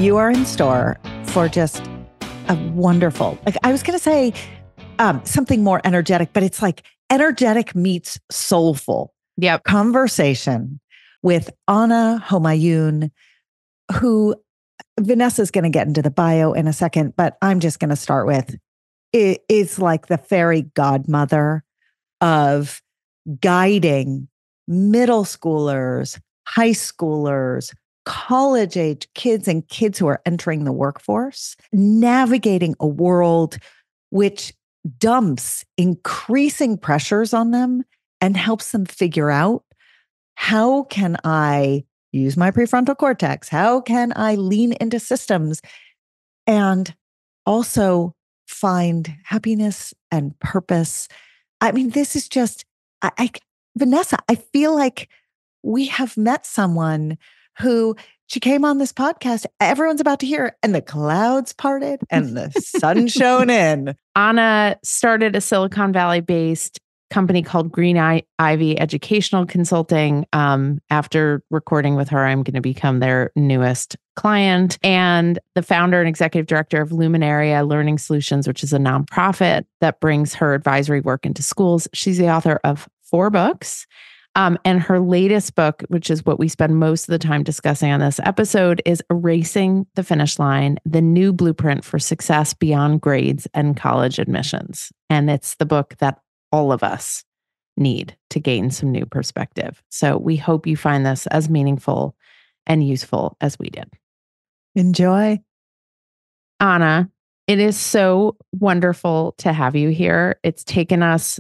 you are in store for just a wonderful, like I was going to say something more energetic, but it's like energetic meets soulful conversation with Anna Homayoun, who Vanessa's going to get into the bio in a second, but I'm just going to start with, it is like the fairy godmother of guiding middle schoolers, high schoolers, college age kids and kids who are entering the workforce, navigating a world which dumps increasing pressures on them and helps them figure out, how can I use my prefrontal cortex? How can I lean into systems and also find happiness and purpose? I mean, this is just, Vanessa, I feel like we have met someone who, she came on this podcast, everyone's about to hear, and the clouds parted and the sun shone in. Anna started a Silicon Valley-based company called Green Ivy Educational Consulting. After recording with her, I'm going to become their newest client, and the founder and executive director of Luminaria Learning Solutions, which is a nonprofit that brings her advisory work into schools. She's the author of 4 books. And her latest book, which is what we spend most of the time discussing on this episode, is Erasing the Finish Line, the new blueprint for success beyond grades and college admissions. And it's the book that all of us need to gain some new perspective. So we hope you find this as meaningful and useful as we did. Enjoy. Anna, it is so wonderful to have you here. It's taken us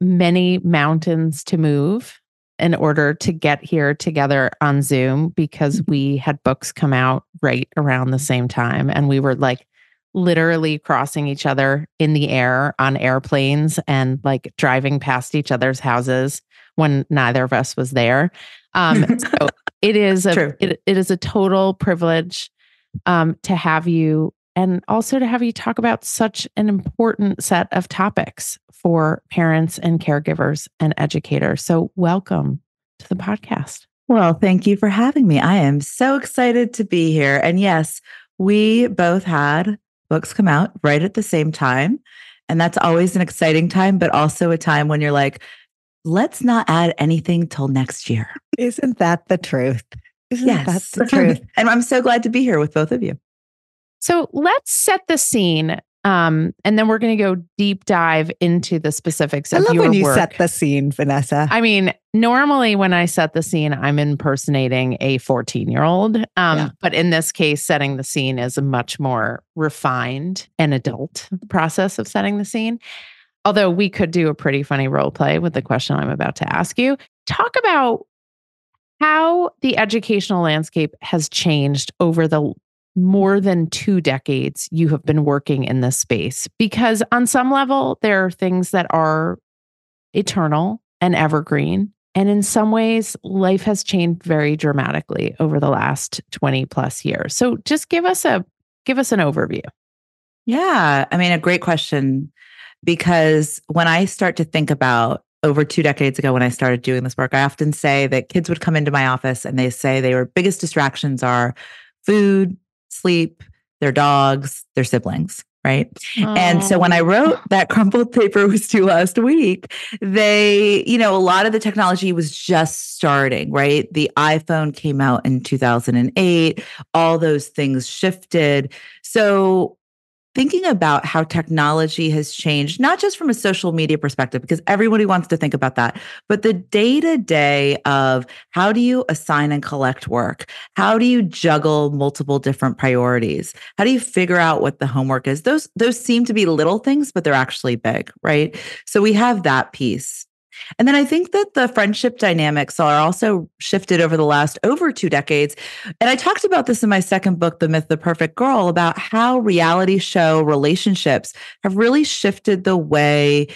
many mountains to move in order to get here together on Zoom, because we had books come out right around the same time. And we were like literally crossing each other in the air on airplanes and like driving past each other's houses when neither of us was there. So it is it is a total privilege to have you, and also to have you talk about such an important set of topics for parents and caregivers and educators. So welcome to the podcast. Well, thank you for having me. I am so excited to be here. And yes, we both had books come out right at the same time. And that's always an exciting time, but also a time when you're like, let's not add anything till next year. Isn't that the truth? Isn't that the truth? And I'm so glad to be here with both of you. So let's set the scene. And then we're going to go deep dive into the specifics of your work. I love when you set the scene, Vanessa. I mean, normally when I set the scene, I'm impersonating a 14-year-old. But in this case, setting the scene is a much more refined and adult process of setting the scene. Although we could do a pretty funny role play with the question I'm about to ask you. Talk about how the educational landscape has changed over the more than 2 decades you have been working in this space. Because on some level, there are things that are eternal and evergreen. And in some ways, life has changed very dramatically over the last 20 plus years. So just give us an overview. Yeah, I mean, a great question. Because when I start to think about over 2 decades ago, when I started doing this work, I often say that kids would come into my office and they say their biggest distractions are food, sleep, their dogs, their siblings, right? Oh. And so when I wrote that crumpled paper was due last week, a lot of the technology was just starting, right? The iPhone came out in 2008. All those things shifted. So thinking about how technology has changed, not just from a social media perspective, because everybody wants to think about that, but the day-to-day of how do you assign and collect work? How do you juggle multiple different priorities? How do you figure out what the homework is? Those seem to be little things, but they're actually big, right? So we have that piece. And then I think that the friendship dynamics are also shifted over the last over 2 decades. And I talked about this in my second book, The Myth, The Perfect Girl, about how reality show relationships have really shifted the way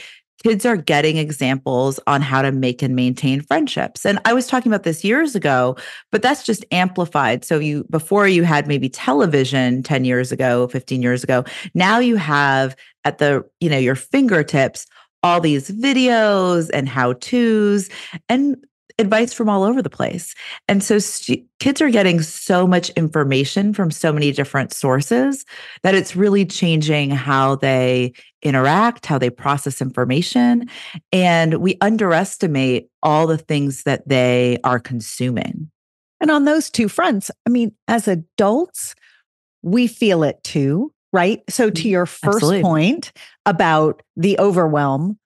kids are getting examples on how to make and maintain friendships. And I was talking about this years ago, but that's just amplified. So before you had maybe television 10 years ago, 15 years ago, now you have at your fingertips all these videos and how-tos. And advice from all over the place. And so kids are getting so much information from so many different sources that it's really changing how they interact, how they process information. And we underestimate all the things that they are consuming. And on those two fronts, I mean, as adults, we feel it too, right? So to your first point about the overwhelm,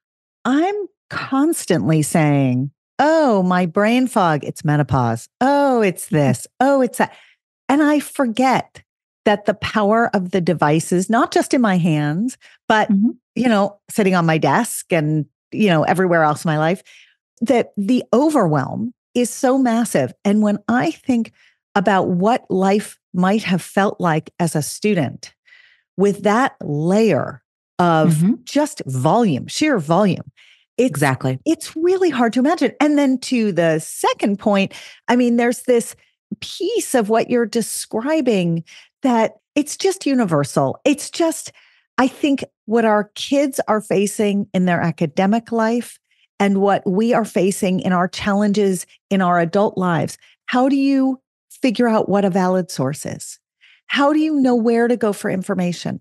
I'm constantly saying, oh, my brain fog, it's menopause. Oh, it's this. Oh, it's that. And I forget that the power of the devices, not just in my hands, but, sitting on my desk and, everywhere else in my life, that the overwhelm is so massive. And when I think about what life might have felt like as a student with that layer of just volume, sheer volume, it's really hard to imagine. And then to the second point, I mean, there's this piece of what you're describing that it's just universal. It's just, I think what our kids are facing in their academic life and what we are facing in our challenges in our adult lives. How do you figure out what a valid source is? How do you know where to go for information?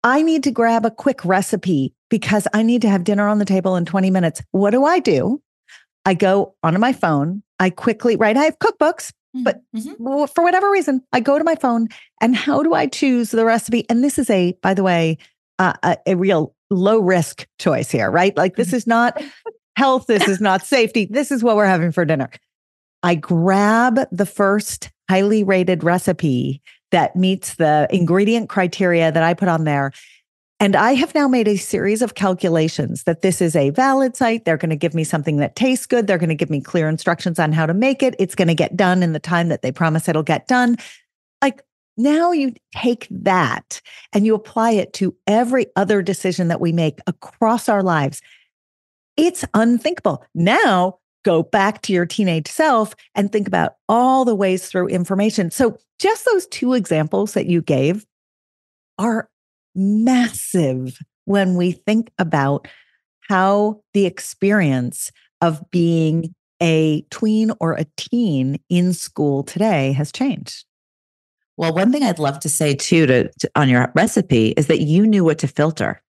I need to grab a quick recipe because I need to have dinner on the table in 20 minutes. What do? I go onto my phone. I quickly, I have cookbooks, but for whatever reason, I go to my phone and how do I choose the recipe? And this is by the way, a real low risk choice here, right? Like this is not health. This is not safety. This is what we're having for dinner. I grab the first highly rated recipe that meets the ingredient criteria that I put on there. And I have now made a series of calculations that this is a valid site. They're going to give me something that tastes good. They're going to give me clear instructions on how to make it. It's going to get done in the time that they promise it'll get done. Like now you take that and you apply it to every other decision that we make across our lives. It's unthinkable. Now go back to your teenage self and think about all the ways through information. So just those two examples that you gave are massive when we think about how the experience of being a tween or a teen in school today has changed. Well, one thing I'd love to say too, to on your recipe is that you knew what to filter.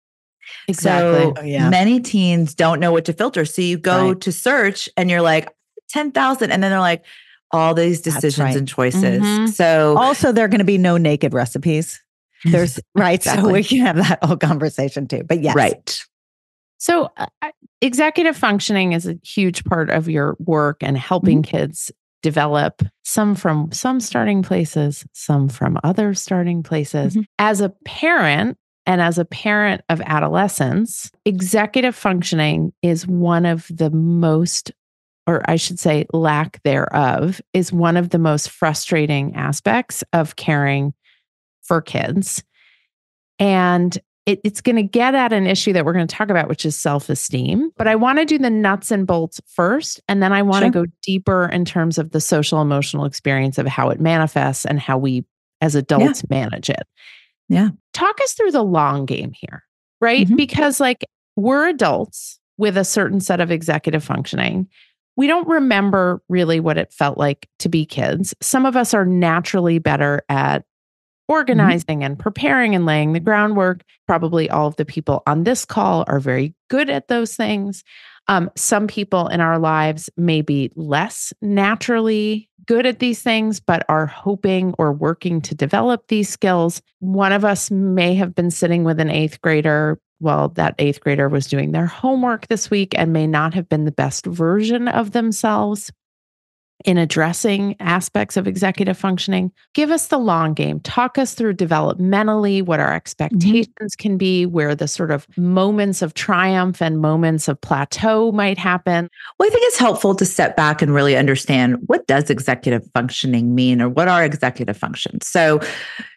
Exactly. So many teens don't know what to filter. So you go to search and you're like 10,000. And then they're like all these decisions and choices. So also there are going to be no naked recipes. There's So we can have that whole conversation too, but yes. Right. So executive functioning is a huge part of your work and helping kids develop, some from some starting places, some from other starting places. As a parent, and as a parent of adolescents, executive functioning is one of the most, or I should say lack thereof, is one of the most frustrating aspects of caring for kids. And it's going to get at an issue that we're going to talk about, which is self-esteem. But I want to do the nuts and bolts first. And then I want to go deeper in terms of the social emotional experience of how it manifests and how we as adults manage it. Yeah. Talk us through the long game here, right? Because we're adults with a certain set of executive functioning. We don't remember really what it felt like to be kids. Some of us are naturally better at organizing and preparing and laying the groundwork. Probably all of the people on this call are very good at those things. Some people in our lives may be less naturally good at these things, but are hoping or working to develop these skills. One of us may have been sitting with an 8th grader while that 8th grader was doing their homework this week and may not have been the best version of themselves in addressing aspects of executive functioning. Give us the long game. Talk us through developmentally what our expectations can be, where the sort of moments of triumph and moments of plateau might happen. Well, I think it's helpful to step back and really understand, what does executive functioning mean, or what are executive functions? So,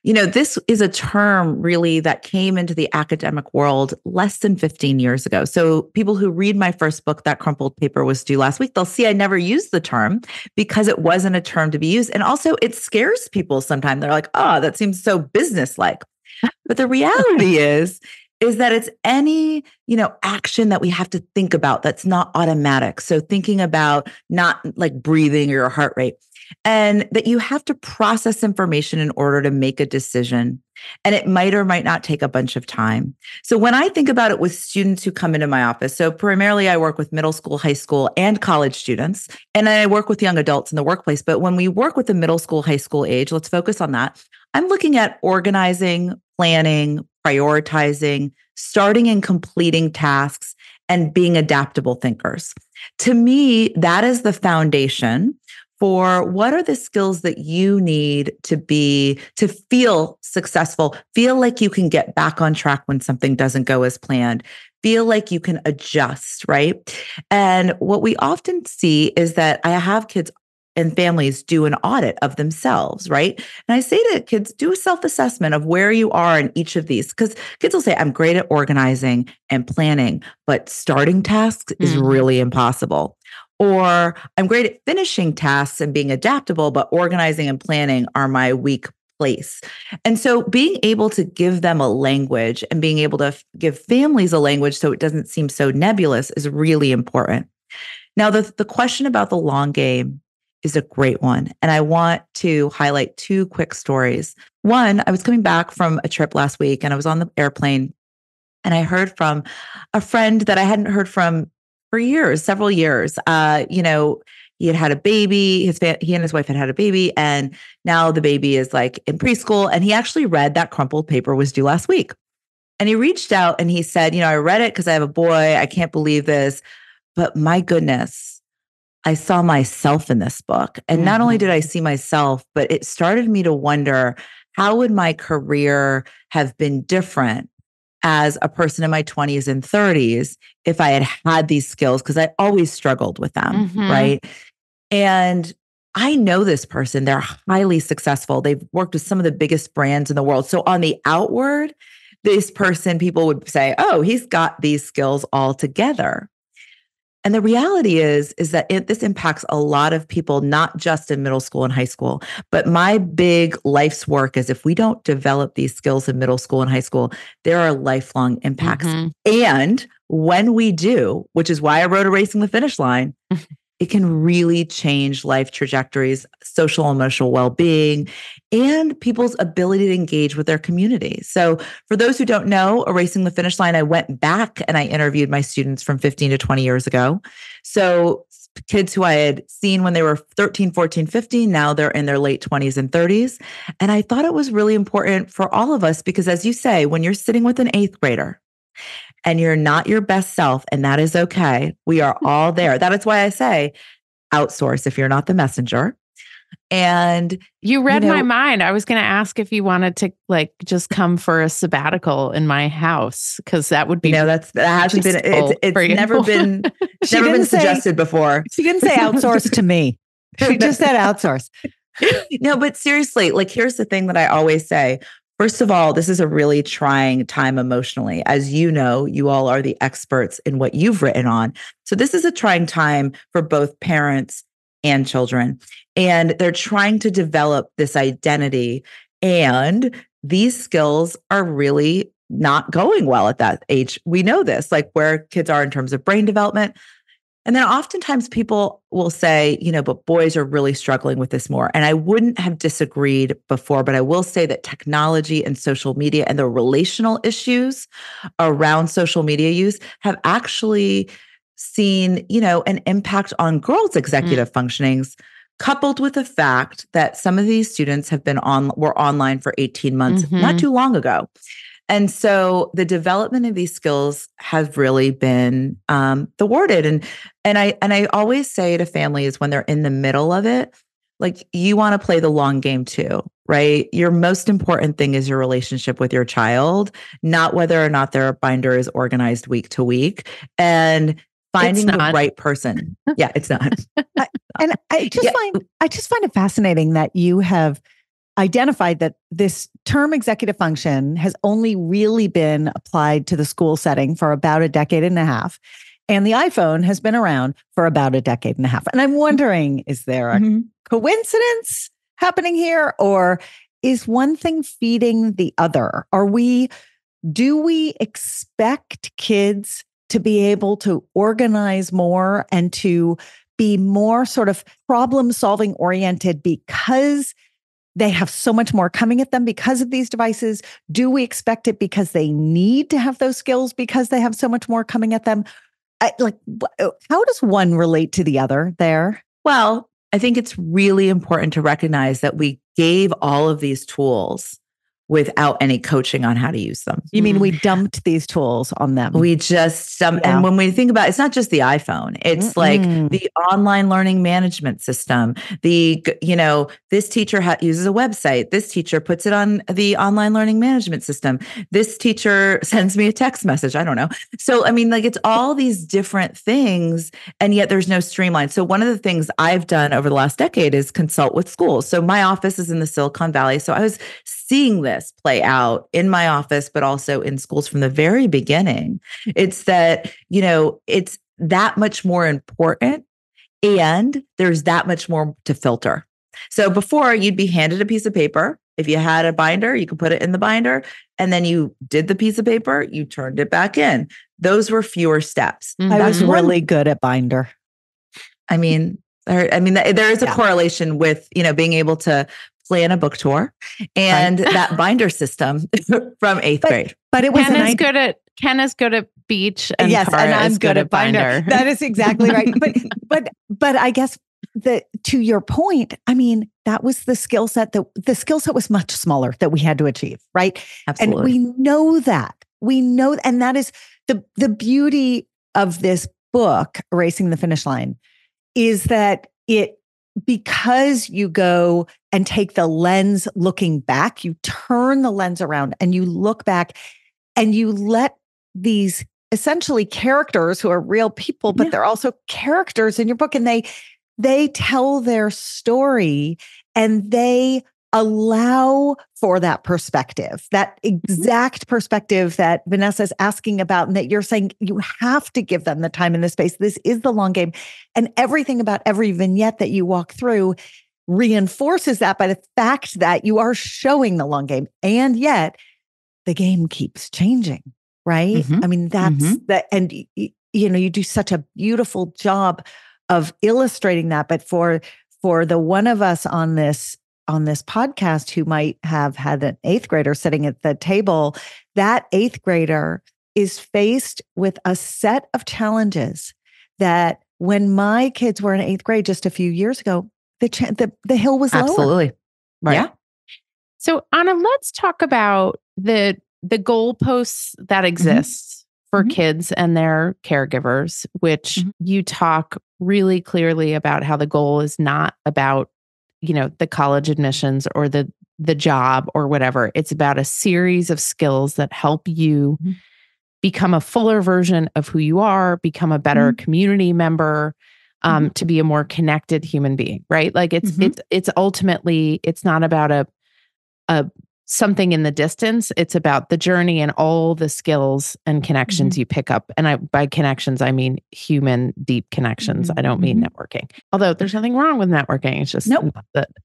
this is a term really that came into the academic world less than 15 years ago. So people who read my first book, That Crumpled Paper Was Due Last Week, they'll see I never used the term because it wasn't a term to be used. And also it scares people sometimes. They're like, oh, that seems so businesslike. But the reality is is that it's any, action that we have to think about that's not automatic. So thinking about not like breathing or your heart rate, and that you have to process information in order to make a decision. And it might or might not take a bunch of time. So when I think about it with students who come into my office, so primarily I work with middle school, high school, and college students, and I work with young adults in the workplace. But when we work with the middle school, high school age, let's focus on that. I'm looking at organizing, planning, prioritizing, starting and completing tasks, and being adaptable thinkers. To me, that is the foundation for what are the skills that you need to feel successful, feel like you can get back on track when something doesn't go as planned, feel like you can adjust, right? And what we often see is that I have kids and families do an audit of themselves, right? And I say to kids, do a self-assessment of where you are in each of these, because kids will say, I'm great at organizing and planning, but starting tasks is really impossible. Or I'm great at finishing tasks and being adaptable, but organizing and planning are my weak place. And so being able to give them a language and being able to give families a language so it doesn't seem so nebulous is really important. Now, the question about the long game is a great one. And I want to highlight two quick stories. One, I was coming back from a trip last week and I was on the airplane and I heard from a friend that I hadn't heard from for years, several years. He had a baby, he and his wife had a baby, and now the baby is like in preschool. And he actually read that crumpled paper was due last week. And he reached out and he said, I read it because I have a boy. I can't believe this, but my goodness, I saw myself in this book. And not only did I see myself, but it started me to wonder, how would my career have been different as a person in my 20s and 30s if I had had these skills? Because I always struggled with them, right? And I know this person, they're highly successful. They've worked with some of the biggest brands in the world. So on the outward, this person, people would say, oh, he's got these skills all together. And the reality is that this impacts a lot of people, not just in middle school and high school. But my big life's work is if we don't develop these skills in middle school and high school, there are lifelong impacts. And when we do, which is why I wrote Erasing the Finish Line, it can really change life trajectories, social and emotional well-being, and people's ability to engage with their community. So for those who don't know, Erasing the Finish Line, I went back and I interviewed my students from 15 to 20 years ago. So kids who I had seen when they were 13, 14, 15, now they're in their late 20s and 30s. And I thought it was really important for all of us because, as you say, when you're sitting with an eighth grader, and you're not your best self, and that is okay. We are all there. That is why I say outsource if you're not the messenger. And you read my mind. I was going to ask if you wanted to just come for a sabbatical in my house, because that would be that hasn't been it's never been suggested before. She didn't say outsource to me. She just said outsource. No, but seriously, here's the thing that I always say. First of all, this is a really trying time emotionally. As you know, you all are the experts in what you've written on. So this is a trying time for both parents and children. And they're trying to develop this identity. And these skills are really not going well at that age. We know this, where kids are in terms of brain development. And then oftentimes people will say, but boys are really struggling with this more. And I wouldn't have disagreed before, but I will say that technology and social media and the relational issues around social media use have actually seen, an impact on girls' executive functionings, coupled with the fact that some of these students were online for 18 months, not too long ago. And so the development of these skills has really been thwarted. And I always say to families when they're in the middle of it, you want to play the long game too, right? Your most important thing is your relationship with your child, not whether or not their binder is organized week to week, and finding the right person. Yeah, it's not. I just find it fascinating that you have identified that this term executive function has only really been applied to the school setting for about a decade and a half. And the iPhone has been around for about a decade and a half. And I'm wondering, is there a coincidence happening here? Or is one thing feeding the other? Are we do we expect kids to be able to organize more and to be more sort of problem solving oriented because they have so much more coming at them because of these devices? Do we expect it because they need to have those skills because they have so much more coming at them? How does one relate to the other there? Well, I think it's really important to recognize that we gave all of these tools without any coaching on how to use them. You mean we dumped these tools on them? We just, and when we think about it, it's not just the iPhone, it's like the online learning management system. This teacher uses a website. This teacher puts it on the online learning management system. This teacher sends me a text message. I don't know. So, I mean, like it's all these different things, and yet there's no streamline. So one of the things I've done over the last decade is consult with schools. So my office is in the Silicon Valley. So I was seeing this play out in my office, but also in schools from the very beginning. It's that, it's that much more important and there's that much more to filter. So before you'd be handed a piece of paper. If you had a binder, you could put it in the binder and then you did the piece of paper, you turned it back in. Those were fewer steps. I was really good at binder. I mean, there is a correlation with, being able to plan a book tour and that binder system from 8th grade. But it was Ken is good at beach and yes, Tara and I'm is good at binder. That is exactly right. But I guess to your point, I mean, that was the skill set was much smaller that we had to achieve, right? Absolutely. And we know that. And that is the beauty of this book, Erasing the Finish Line, is that because you go and take the lens looking back, you turn the lens around and you look back and you let these essentially characters who are real people, but they're also characters in your book, and they tell their story and they allow for that perspective, that exact perspective that Vanessa's asking about, and that you're saying you have to give them the time and the space. This is the long game. And everything about every vignette that you walk through reinforces that by the fact that you are showing the long game. And yet the game keeps changing, right? I mean, that's and you do such a beautiful job of illustrating that. But for the one of us on this podcast who might have had an 8th grader sitting at the table, that 8th grader is faced with a set of challenges that when my kids were in 8th grade just a few years ago, the hill was lower. Absolutely. Right. Yeah. So Anna, let's talk about the goalposts that exist for kids and their caregivers, which you talk really clearly about how the goal is not about the college admissions or the job or whatever. It's about a series of skills that help you become a fuller version of who you are, become a better community member, to be a more connected human being, right? Like it's ultimately, it's not about a something in the distance. It's about the journey and all the skills and connections you pick up. And by connections, I mean human, deep connections. I don't mean networking. Although there's nothing wrong with networking. It's just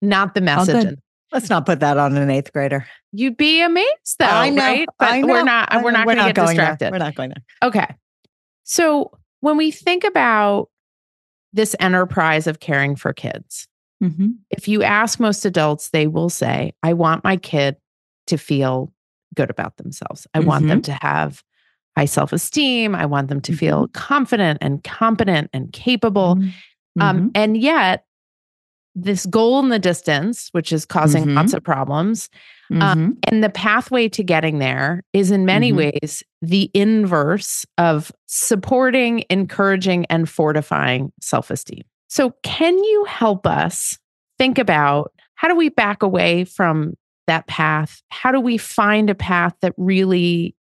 not the message. Let's not put that on an 8th grader. You'd be amazed though, I know, right? But I know. we're not going to get distracted. There. We're not going there. Okay. So when we think about this enterprise of caring for kids, if you ask most adults, they will say, I want my kid to feel good about themselves. I want them to have high self-esteem. I want them to feel confident and competent and capable. And yet this goal in the distance, which is causing lots of problems, and the pathway to getting there is in many ways the inverse of supporting, encouraging, and fortifying self-esteem. So can you help us think about how do we back away from that path? How do we find a path that really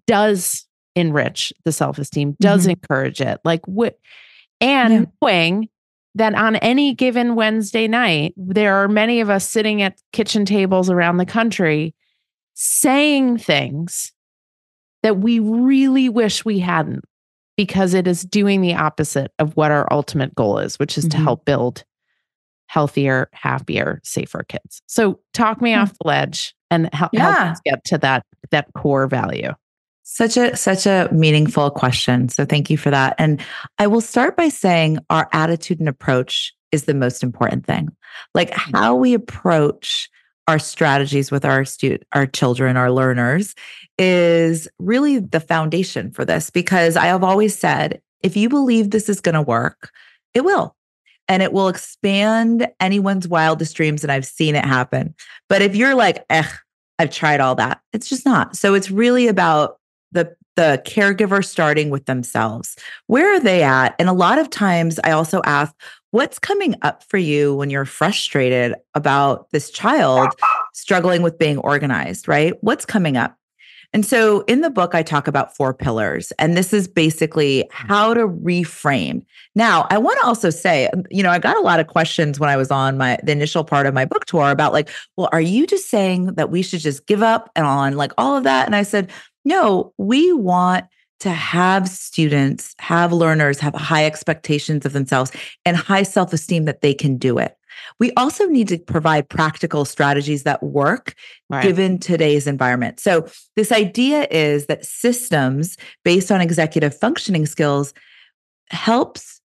does enrich the self-esteem, does encourage it? Knowing that on any given Wednesday night, there are many of us sitting at kitchen tables around the country saying things that we really wish we hadn't, because it is doing the opposite of what our ultimate goal is, which is to help build healthier, happier, safer kids. So talk me off the ledge and help us get to that core value. Such a meaningful question. So thank you for that. And I will start by saying our attitude and approach is the most important thing. Like how we approach our strategies with our children, our learners is really the foundation for this. Because I have always said, if you believe this is going to work, it will. And it will expand anyone's wildest dreams. And I've seen it happen. But if you're like, I've tried all that, it's just not. So it's really about the caregiver starting with themselves. Where are they at? And a lot of times I also ask, what's coming up for you when you're frustrated about this child struggling with being organized, right? What's coming up? And so in the book, I talk about 4 pillars, and this is basically how to reframe. Now, I want to also say, I got a lot of questions when I was on the initial part of my book tour about like, well, are you just saying that we should just give up on like all of that? And I said, no, we want to have students, have learners, have high expectations of themselves and high self-esteem that they can do it. We also need to provide practical strategies that work given today's environment. So this idea is that systems based on executive functioning skills helps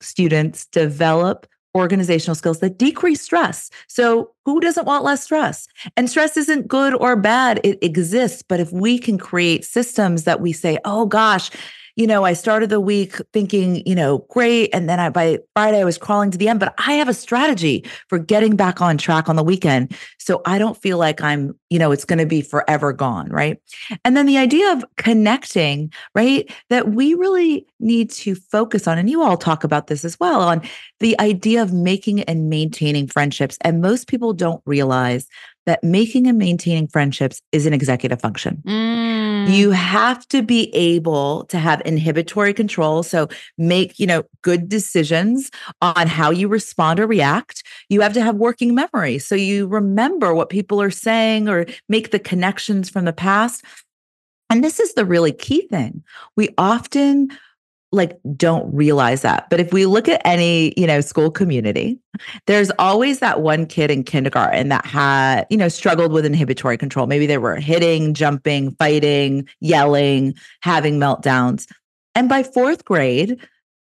students develop organizational skills that decrease stress. So who doesn't want less stress? And stress isn't good or bad. It exists. But if we can create systems that we say, oh gosh, I started the week thinking, great. And then by Friday, I was crawling to the end, but I have a strategy for getting back on track on the weekend. So I don't feel like I'm, it's going to be forever gone. Right. And then the idea of connecting, right, that we really need to focus on, and you all talk about this as well, on the idea of making and maintaining friendships. And most people don't realize that making and maintaining friendships is an executive function. You have to be able to have inhibitory control. So make, good decisions on how you respond or react. You have to have working memory. So you remember what people are saying or make the connections from the past. And this is the really key thing. We often don't realize that. But if we look at any, school community, there's always that one kid in kindergarten that had, struggled with inhibitory control. Maybe they were hitting, jumping, fighting, yelling, having meltdowns. And by 4th grade,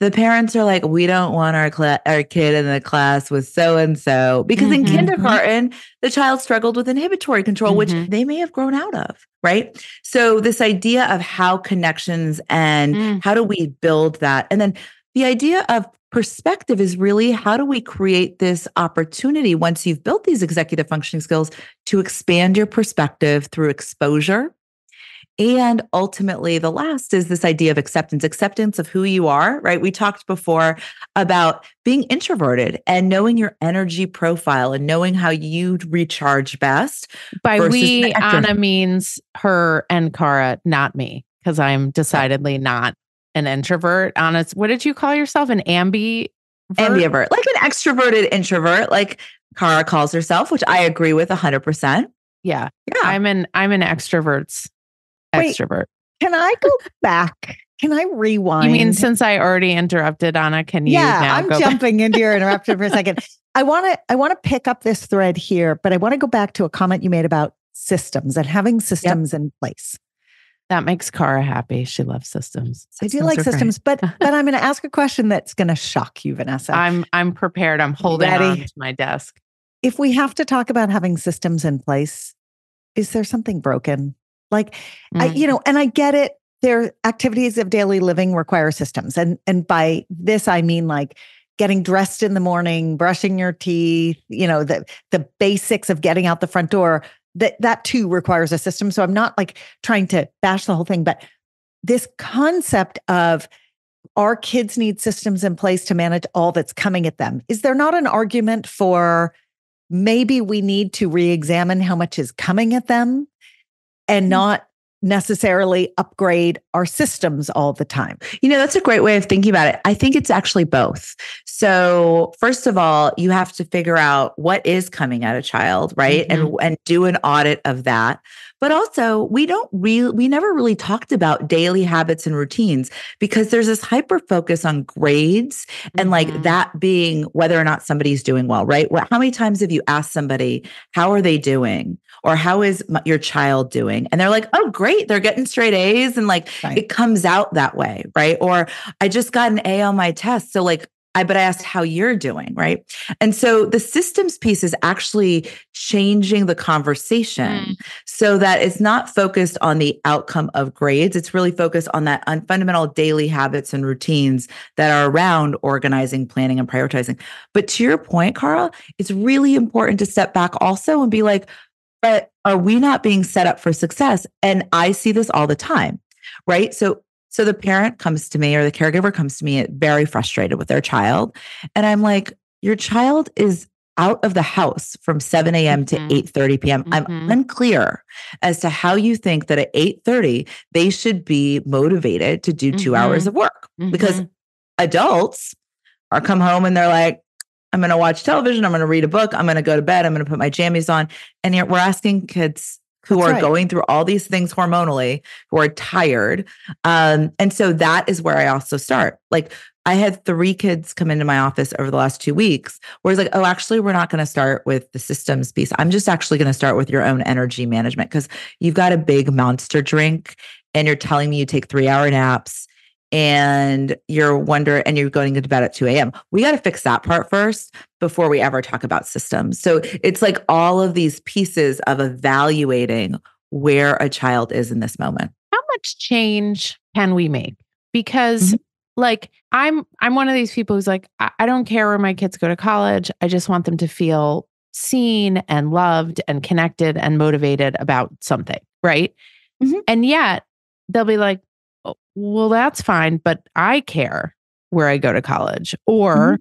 the parents are like, we don't want our kid in the class with so-and-so. Because in kindergarten, the child struggled with inhibitory control, which they may have grown out of, right? So this idea of how connections and how do we build that? And then the idea of perspective is really how do we create this opportunity once you've built these executive functioning skills to expand your perspective through exposure. And ultimately, the last is this idea of acceptance of who you are, right? We talked before about being introverted and knowing your energy profile and knowing how you recharge best. By we, Anna means her and Cara, not me, because I'm decidedly not an introvert. Anna, what did you call yourself? An ambivert? Ambivert, like an extroverted introvert, like Cara calls herself, which I agree with 100%. Yeah. I'm an extrovert's extrovert. Can I go back? Can I rewind? You mean since I already interrupted, Anna, can you now I'm jumping into your interruption for a second. I want to pick up this thread here, but I want to go back to a comment you made about systems and having systems in place. That makes Cara happy. She loves systems. I do like systems, but I'm going to ask a question that's going to shock you, Vanessa. I'm prepared. I'm holding on to my desk. If we have to talk about having systems in place, is there something broken? And I get it. Their activities of daily living require systems. And by this, I mean like getting dressed in the morning, brushing your teeth, the basics of getting out the front door, that too requires a system. So I'm not like trying to bash the whole thing, but this concept of our kids need systems in place to manage all that's coming at them. Is there not an argument for maybe we need to re-examine how much is coming at them and not necessarily upgrade our systems all the time? That's a great way of thinking about it. I think it's actually both. So first of all, you have to figure out what is coming at a child, right? And do an audit of that. But also, we never really talked about daily habits and routines because there's this hyper focus on grades and like that being whether or not somebody's doing well, right? How many times have you asked somebody, how are they doing? Or how is your child doing? And they're like, oh, great. They're getting straight A's. And like, it comes out that way, right? Or I just got an A on my test. So like, but I asked how you're doing, right? And so the systems piece is actually changing the conversation so that it's not focused on the outcome of grades. It's really focused on that fundamental daily habits and routines that are around organizing, planning, and prioritizing. But to your point, Carl, it's really important to step back also and be like, but are we not being set up for success? And I see this all the time, right? So the parent comes to me or the caregiver comes to me very frustrated with their child. And I'm like, your child is out of the house from 7 a.m. to 8:30 p.m. I'm unclear as to how you think that at 8:30, they should be motivated to do 2 hours of work because adults are come home and they're like, I'm going to watch television. I'm going to read a book. I'm going to go to bed. I'm going to put my jammies on. And yet we're asking kids who are going through all these things hormonally, who are tired. And so that is where I also start. Like I had 3 kids come into my office over the last 2 weeks where it's like, oh, actually, we're not going to start with the systems piece. I'm just actually going to start with your own energy management because you've got a big monster drink and you're telling me you take 3-hour naps and you're going to bed at 2 a.m. We got to fix that part first before we ever talk about systems. So it's like all of these pieces of evaluating where a child is in this moment. How much change can we make? Because like I'm one of these people who's like, I don't care where my kids go to college. I just want them to feel seen and loved and connected and motivated about something. Right. And yet they'll be like, well, that's fine, but I care where I go to college. Or,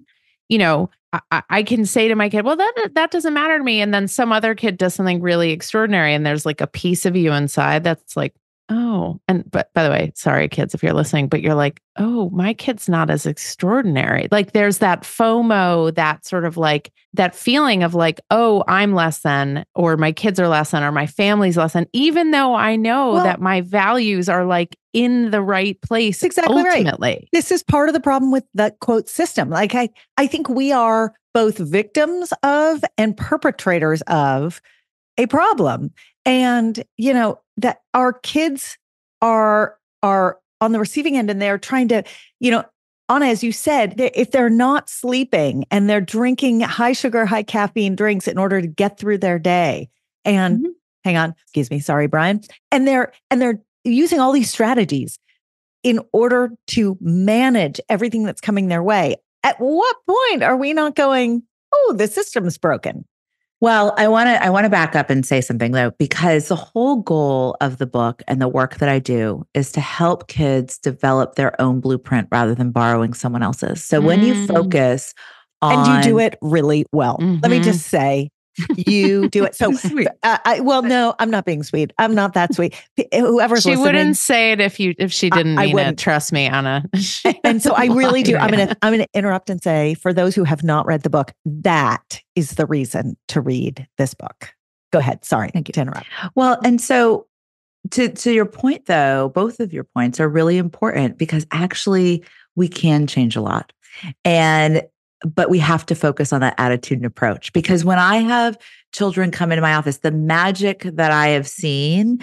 you know, I can say to my kid, well, that doesn't matter to me. And then some other kid does something really extraordinary. And there's like a piece of you inside that's like, oh, and but by the way, sorry, kids, if you're listening, but you're like, oh, my kid's not as extraordinary. Like there's that FOMO, that sort of like that feeling of like, oh, I'm less than, or my kids are less than, or my family's less than, even though I know that my values are like in the right place. Exactly ultimately. Right. This is part of the problem with the quote system. Like I think we are both victims of and perpetrators of a problem. And, you know, that our kids are on the receiving end and they're trying to, you know, Anna, as you said, if they're not sleeping and they're drinking high sugar, high caffeine drinks in order to get through their day and hang on, excuse me. Sorry, Brian. And they're using all these strategies in order to manage everything that's coming their way. At what point are we not going, oh, the system's broken? Well, I want to back up and say something though, because the whole goal of the book and the work that I do is to help kids develop their own blueprint rather than borrowing someone else's. So when you focus on, and you do it really well. Let me just say, you do it. So, no, I'm not being sweet. I'm not that sweet. Whoever's listening, wouldn't say it if she didn't mean it. Trust me, Anna. And so I really do. I'm gonna interrupt and say, for those who have not read the book, that is the reason to read this book. Go ahead. Sorry, thank you to interrupt. Well, and so to your point, though, both of your points are really important because actually we can change a lot, but we have to focus on that attitude and approach. Because when I have children come into my office, the magic that I have seen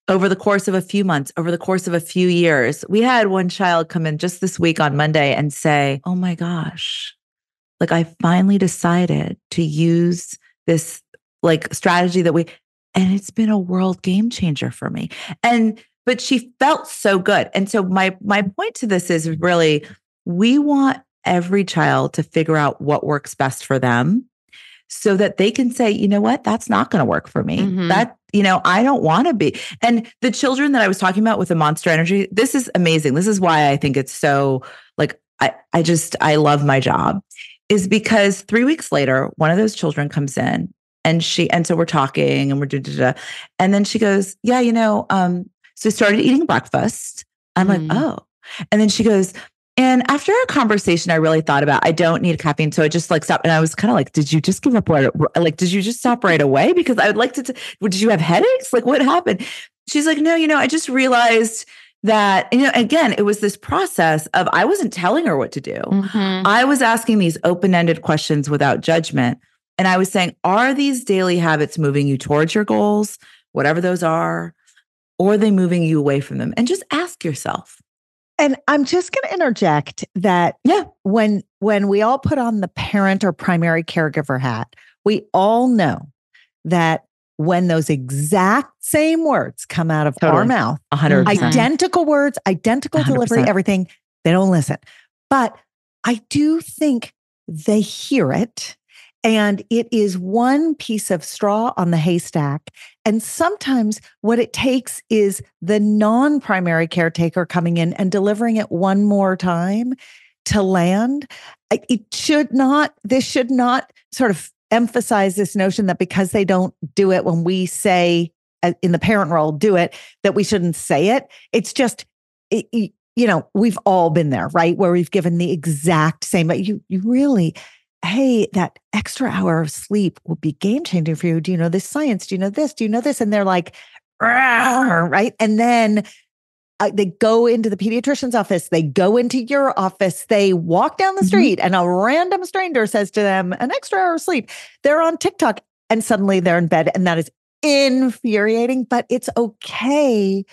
over the course of a few months, over the course of a few years, we had one child come in just this week on Monday and say, oh my gosh, like I finally decided to use this like strategy and it's been a world game changer for me. But she felt so good. And so my point to this is really, we want every child to figure out what works best for them so that they can say, you know what, that's not going to work for me. That, you know, I don't want to be. And the children that I was talking about with the monster energy, this is amazing. This is why I think it's so like, I love my job, is because 3 weeks later, one of those children comes in and so we're talking and we're and then she goes, yeah, you know, so I started eating breakfast. I'm like, oh, and then she goes, And after our conversation, I really thought about, I don't need caffeine. So I just like stopped. And I was kind of like, did you just give up? Like, did you just stop right away? Because I would like to, did you have headaches? Like what happened? She's like, no, I just realized that, again, it was this process of, I wasn't telling her what to do. Mm-hmm. I was asking these open-ended questions without judgment. And I was saying, are these daily habits moving you towards your goals, whatever those are, or are they moving you away from them? And just ask yourself. And I'm just going to interject that when we all put on the parent or primary caregiver hat, we all know that when those exact same words come out of our mouth, 100%. Identical words, identical 100%. Delivery, everything, they don't listen. But I do think they hear it. And it is one piece of straw on the haystack. And sometimes what it takes is the non-primary caretaker coming in and delivering it one more time to land. This should not sort of emphasize this notion that because they don't do it when we say in the parent role, do it, that we shouldn't say it. It's just, we've all been there, right? Where we've given the exact same, but you really, hey, that extra hour of sleep will be game changing for you. Do you know this science? Do you know this? Do you know this? And they're like, right? And then they go into the pediatrician's office. They go into your office. They walk down the street and a random stranger says to them, an extra hour of sleep. They're on TikTok and suddenly they're in bed. And that is infuriating, but it's okay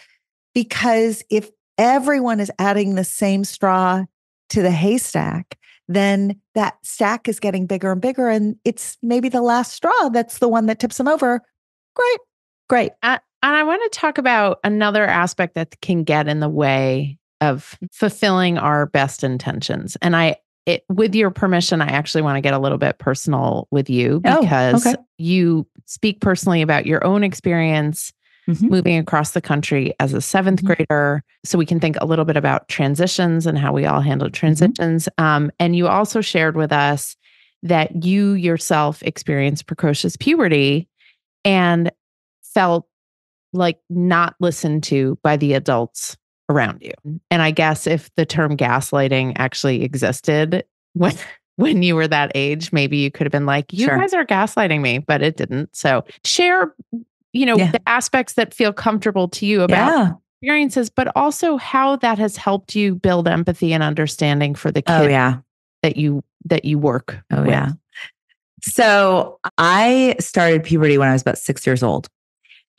because if everyone is adding the same straw to the haystack, then that stack is getting bigger and bigger. And it's maybe the last straw that's the one that tips them over. Great. And I want to talk about another aspect that can get in the way of fulfilling our best intentions. And with your permission, I actually want to get a little bit personal with you because you speak personally about your own experience moving across the country as a seventh grader. So we can think a little bit about transitions and how we all handle transitions. And you also shared with us that you yourself experienced precocious puberty and felt like not listened to by the adults around you. And I guess if the term gaslighting actually existed when you were that age, maybe you could have been like, you guys are gaslighting me, but it didn't. So share the aspects that feel comfortable to you about experiences, but also how that has helped you build empathy and understanding for the kid that you work with. So I started puberty when I was about 6 years old.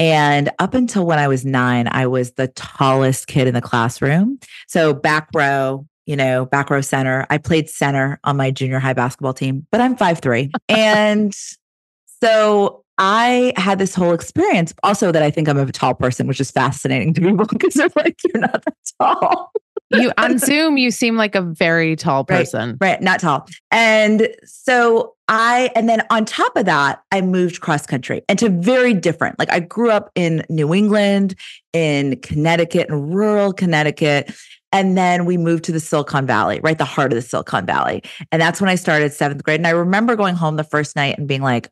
And up until when I was 9, I was the tallest kid in the classroom. So back row center. I played center on my junior high basketball team, but I'm 5'3". And so I had this whole experience also that I think I'm a tall person, which is fascinating to people because they're like, you're not that tall. You on Zoom, you seem like a very tall person. Right. Not tall. And so and then on top of that, I moved cross country and to very different, like I grew up in New England, in Connecticut, in rural Connecticut. And then we moved to the Silicon Valley, right? The heart of the Silicon Valley. And that's when I started 7th grade. And I remember going home the first night and being like,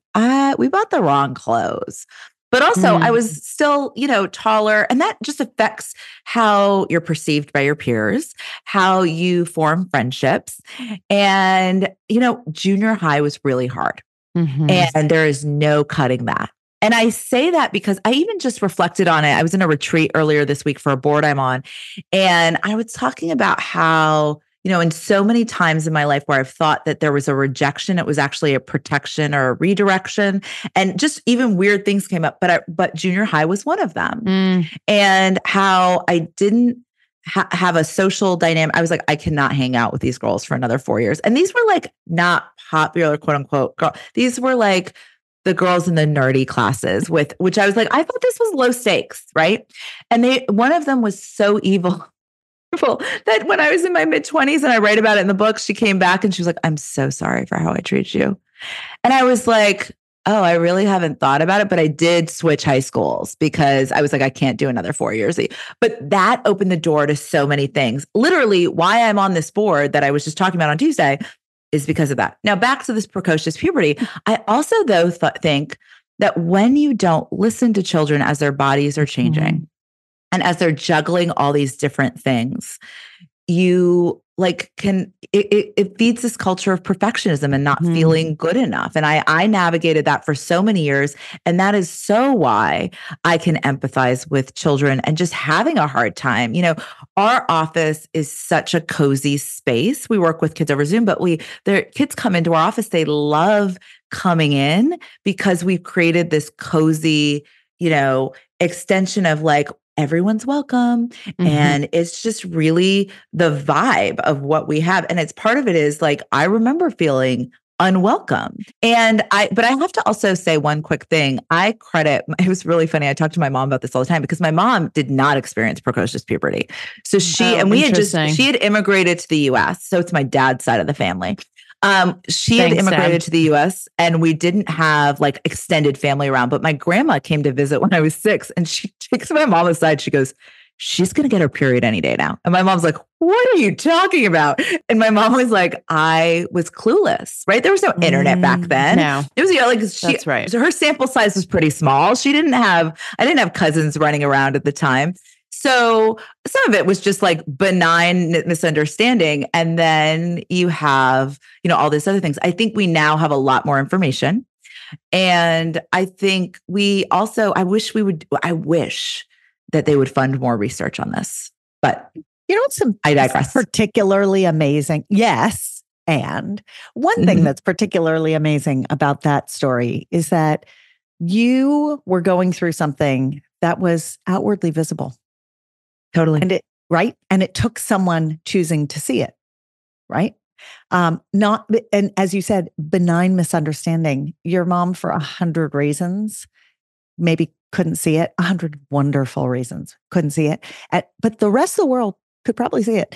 we bought the wrong clothes. But also I was still, taller. And that just affects how you're perceived by your peers, how you form friendships. And, junior high was really hard. And there is no cutting that. And I say that because I even just reflected on it. I was in a retreat earlier this week for a board I'm on. And I was talking about how, in so many times in my life where I've thought that there was a rejection, it was actually a protection or a redirection. And just even weird things came up. But junior high was one of them. And how I didn't have a social dynamic. I was like, I cannot hang out with these girls for another 4 years. And these were like not popular, quote unquote, girl. These were like the girls in the nerdy classes which I was like, I thought this was low stakes, right? And one of them was so evil that when I was in my mid-20s and I write about it in the book, she came back and she was like, I'm so sorry for how I treated you. And I was like, oh, I really haven't thought about it, but I did switch high schools because I was like, I can't do another 4 years. But that opened the door to so many things. Literally, why I'm on this board that I was just talking about on Tuesday is because of that. Now, back to this precocious puberty. I also, though, think that when you don't listen to children as their bodies are changing and as they're juggling all these different things, you like it feeds this culture of perfectionism and not feeling good enough. And I navigated that for so many years. And that is so why I can empathize with children and just having a hard time. Our office is such a cozy space. We work with kids over Zoom, but their kids come into our office. They love coming in because we've created this cozy, extension of like, everyone's welcome. And it's just really the vibe of what we have. And it's part of it is like, I remember feeling unwelcome. But I have to also say one quick thing. It was really funny. I talk to my mom about this all the time because my mom did not experience precocious puberty. So she had immigrated to the US. So it's my dad's side of the family. She had immigrated to the US and we didn't have like extended family around, but my grandma came to visit when I was 6 and she takes my mom aside. She goes, she's going to get her period any day now. And my mom's like, what are you talking about? And my mom was like, I was clueless, right? There was no internet back then. No. It was, that's right. Her sample size was pretty small. I didn't have cousins running around at the time. So some of it was just like benign misunderstanding. And then you have, all these other things. I think we now have a lot more information. And I think I wish that they would fund more research on this. But I digress. Particularly amazing. Yes. And one thing that's particularly amazing about that story is that you were going through something that was outwardly visible. Totally. And it took someone choosing to see it. Right. And as you said, benign misunderstanding. Your mom, for 100 reasons, maybe couldn't see it. 100 wonderful reasons couldn't see it. But the rest of the world could probably see it.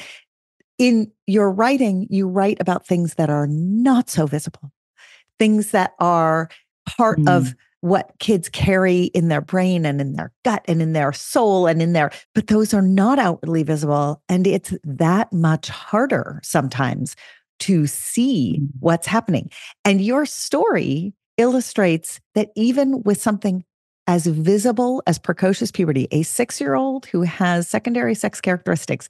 In your writing, you write about things that are not so visible, things that are part of what kids carry in their brain and in their gut and in their soul but those are not outwardly visible. And it's that much harder sometimes to see what's happening. And your story illustrates that even with something as visible as precocious puberty, a 6-year-old who has secondary sex characteristics,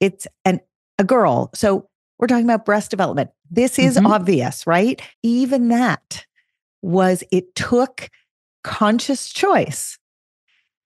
it's a girl. So we're talking about breast development. This is obvious, right? Even that it took conscious choice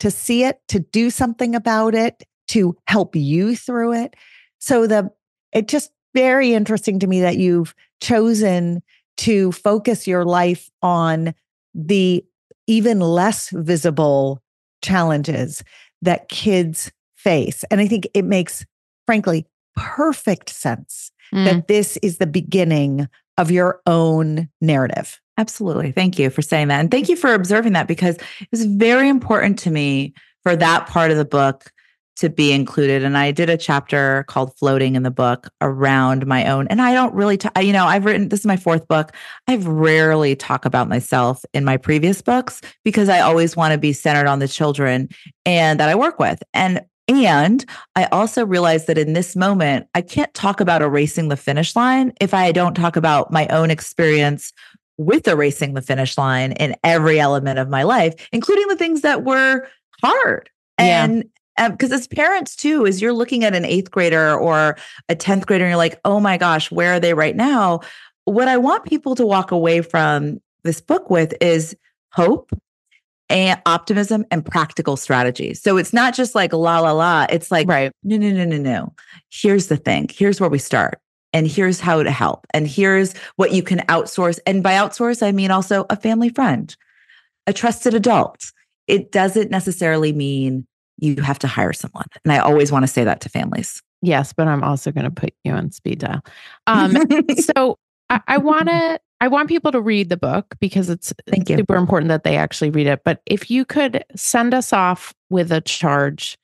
to see it, to do something about it, to help you through it. So it's just very interesting to me that you've chosen to focus your life on the even less visible challenges that kids face. And I think it makes, frankly, perfect sense that this is the beginning of your own narrative. Absolutely. Thank you for saying that. And thank you for observing that because it was very important to me for that part of the book to be included. And I did a chapter called Floating in the book around my own. And I don't really, I've written, this is my 4th book. I've rarely talk about myself in my previous books because I always want to be centered on the children and that I work with. And I also realized that in this moment, I can't talk about erasing the finish line if I don't talk about my own experience with erasing the finish line in every element of my life, including the things that were hard. And because as parents too, as you're looking at an 8th grader or a 10th grader, and you're like, oh my gosh, where are they right now? What I want people to walk away from this book with is hope and optimism and practical strategies. So it's not just like la, la, la. It's like, no. Here's the thing. Here's where we start. And here's how to help. And here's what you can outsource. And by outsource, I mean also a family friend, a trusted adult. It doesn't necessarily mean you have to hire someone. And I always want to say that to families. Yes, but I'm also going to put you on speed dial. So I want people to read the book because it's super important that they actually read it. But if you could send us off with a charge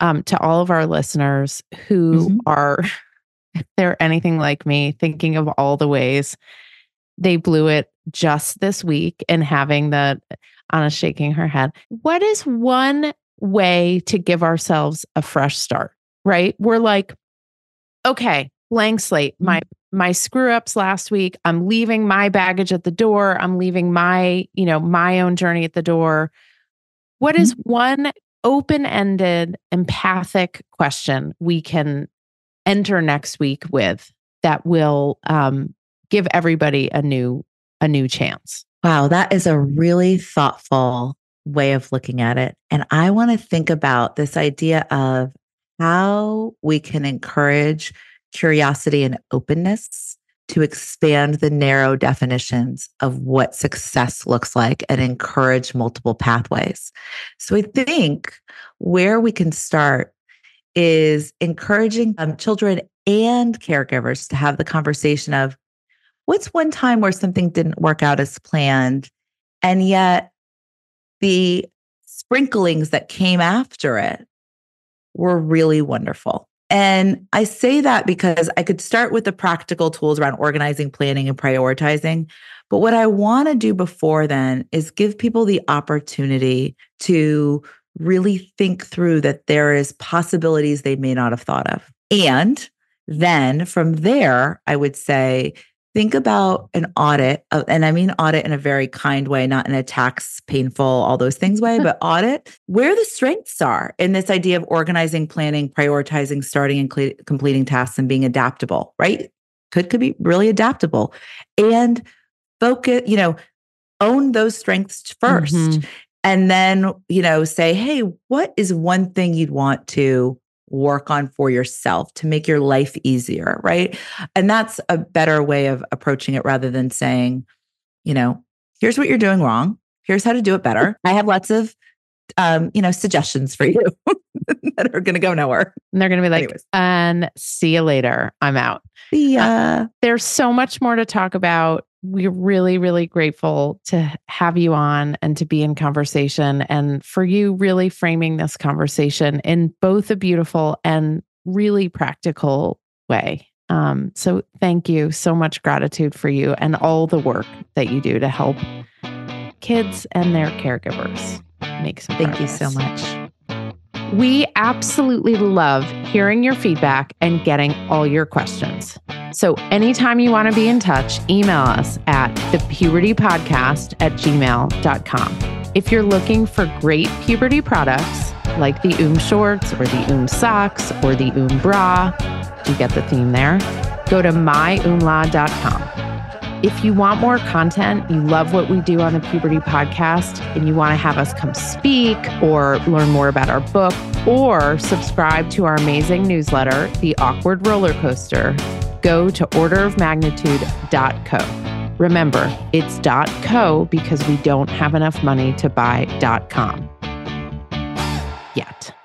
to all of our listeners who are, if they're anything like me, thinking of all the ways they blew it just this week and having that, Anna shaking her head. What is one way to give ourselves a fresh start, right? We're like, okay, blank slate. My screw ups last week. I'm leaving my baggage at the door. I'm leaving my own journey at the door. What is one open-ended, empathic question we can enter next week with that will give everybody a new chance? Wow, that is a really thoughtful way of looking at it. And I want to think about this idea of how we can encourage curiosity and openness to expand the narrow definitions of what success looks like and encourage multiple pathways. So I think where we can start is encouraging children and caregivers to have the conversation of what's one time where something didn't work out as planned, and yet the sprinklings that came after it were really wonderful. And I say that because I could start with the practical tools around organizing, planning, and prioritizing. But what I want to do before then is give people the opportunity to really think through that there is possibilities they may not have thought of. And then from there, I would say, think about an audit, and I mean audit in a very kind way, not in a tax, painful, all those things way, but audit where the strengths are in this idea of organizing, planning, prioritizing, starting and completing tasks and being adaptable, right? Could be really adaptable and focus, own those strengths first. Mm-hmm. And then, say, hey, what is one thing you'd want to work on for yourself to make your life easier, right? And that's a better way of approaching it rather than saying, here's what you're doing wrong. Here's how to do it better. I have lots of, suggestions for you that are going to go nowhere. And they're going to be like, anyways. And see you later. I'm out. Yeah. There's so much more to talk about. We're really, really grateful to have you on and to be in conversation, and for you really framing this conversation in both a beautiful and really practical way. So thank you. So much gratitude for you and all the work that you do to help kids and their caregivers make some progress. Thank you so much. We absolutely love hearing your feedback and getting all your questions. So anytime you want to be in touch, email us at thepubertypodcast@gmail.com. If you're looking for great puberty products like the shorts or the socks or the bra, you get the theme there, go to myumla.com. If you want more content, you love what we do on the Puberty Podcast, and you want to have us come speak or learn more about our book or subscribe to our amazing newsletter, The Awkward Roller Coaster, go to orderofmagnitude.co. Remember, it's .co because we don't have enough money to buy .com yet.